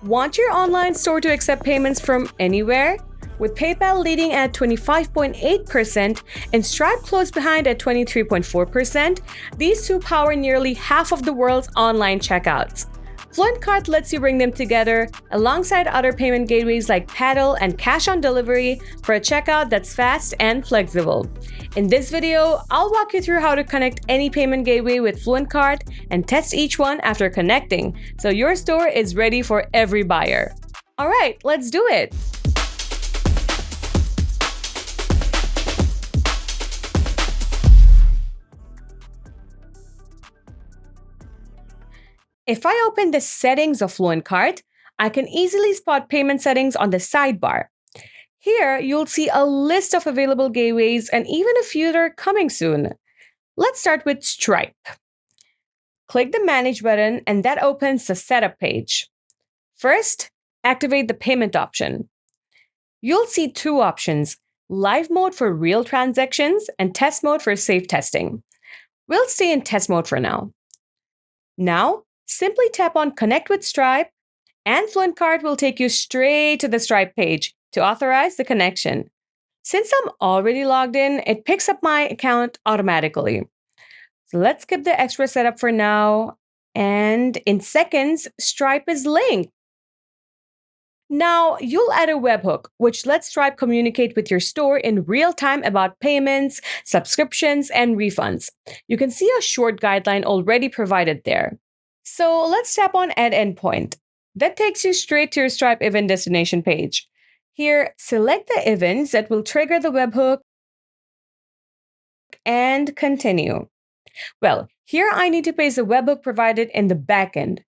Want your online store to accept payments from anywhere? With PayPal leading at 25.8% and Stripe close behind at 23.4%, these two power nearly half of the world's online checkouts. FluentCart lets you bring them together alongside other payment gateways like Paddle and Cash on Delivery for a checkout that's fast and flexible. In this video, I'll walk you through how to connect any payment gateway with FluentCart and test each one after connecting, so your store is ready for every buyer. All right, let's do it. If I open the settings of FluentCart, I can easily spot payment settings on the sidebar. Here, you'll see a list of available gateways and even a few that are coming soon. Let's start with Stripe. Click the Manage button and that opens the setup page. First, activate the payment option. You'll see two options, live mode for real transactions and test mode for safe testing. We'll stay in test mode for now. Now, simply tap on Connect with Stripe and FluentCart will take you straight to the Stripe page to authorize the connection. Since I'm already logged in, it picks up my account automatically. So let's skip the extra setup for now. And in seconds, Stripe is linked. Now, you'll add a webhook, which lets Stripe communicate with your store in real time about payments, subscriptions, and refunds. You can see a short guideline already provided there. So let's tap on Add Endpoint. That takes you straight to your Stripe event destination page. Here, select the events that will trigger the webhook and continue. Well, here I need to paste the webhook provided in the backend.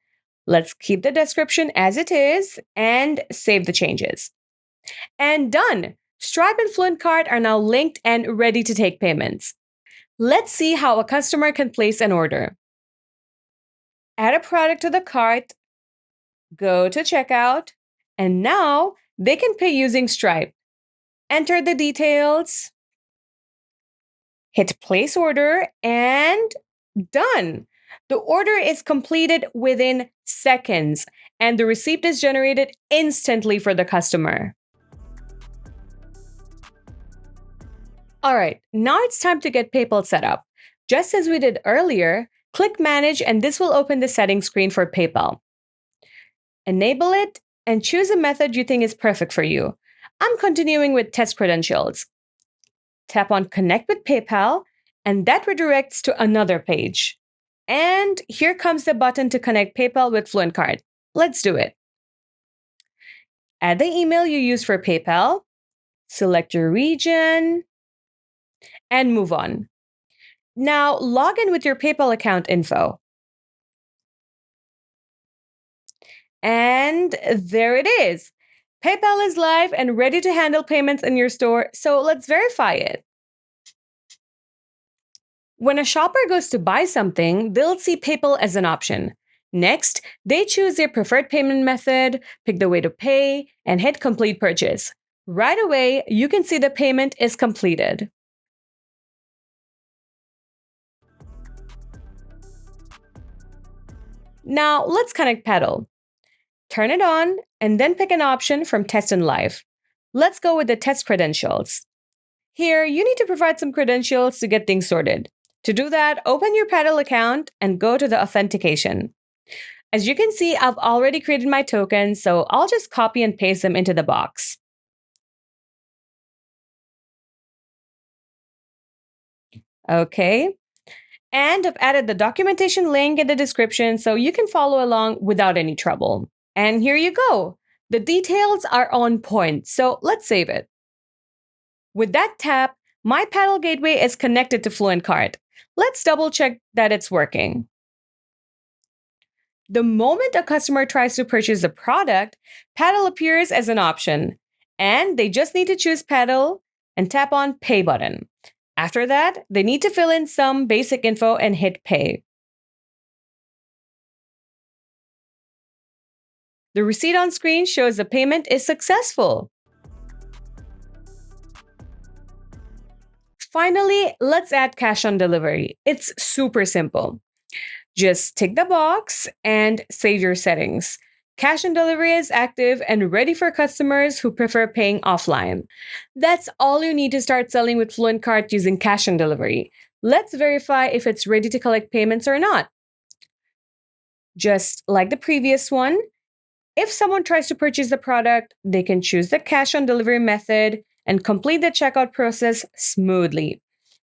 Let's keep the description as it is and save the changes. And done! Stripe and FluentCart are now linked and ready to take payments. Let's see how a customer can place an order. Add a product to the cart, go to checkout, and now they can pay using Stripe. Enter the details, hit place order, and done. The order is completed within seconds, and the receipt is generated instantly for the customer. All right, now it's time to get PayPal set up. Just as we did earlier, click Manage, and this will open the settings screen for PayPal. Enable it and choose a method you think is perfect for you. I'm continuing with test credentials. Tap on Connect with PayPal, and that redirects to another page. And here comes the button to connect PayPal with FluentCart. Let's do it. Add the email you use for PayPal, select your region, and move on. Now log in with your PayPal account info. And there it is. PayPal is live and ready to handle payments in your store, so let's verify it. When a shopper goes to buy something, they'll see PayPal as an option. Next, they choose their preferred payment method, pick the way to pay, and hit Complete Purchase. Right away, you can see the payment is completed. Now, let's connect Paddle. Turn it on, and then pick an option from Test and Live. Let's go with the test credentials. Here, you need to provide some credentials to get things sorted. To do that, open your Paddle account and go to the authentication. As you can see, I've already created my tokens, so I'll just copy and paste them into the box. Okay. And I've added the documentation link in the description so you can follow along without any trouble. And here you go. The details are on point, so let's save it. With that tap, my Paddle gateway is connected to FluentCart. Let's double check that it's working. The moment a customer tries to purchase the product, Paddle appears as an option, and they just need to choose Paddle and tap on Pay button. After that, they need to fill in some basic info and hit Pay. The receipt on screen shows the payment is successful. Finally, let's add cash on delivery. It's super simple. Just tick the box and save your settings. Cash on delivery is active and ready for customers who prefer paying offline. That's all you need to start selling with FluentCart using cash on delivery. Let's verify if it's ready to collect payments or not. Just like the previous one, if someone tries to purchase the product, they can choose the cash on delivery method and complete the checkout process smoothly.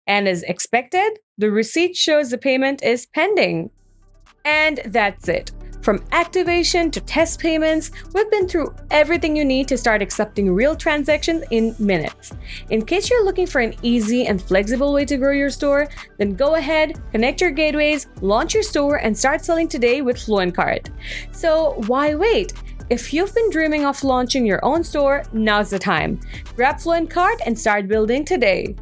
And as expected, the receipt shows the payment is pending. And that's it. From activation to test payments, we've been through everything you need to start accepting real transactions in minutes. In case you're looking for an easy and flexible way to grow your store, then go ahead, connect your gateways, launch your store, and start selling today with FluentCart. So why wait? If you've been dreaming of launching your own store, now's the time. Grab FluentCart and start building today.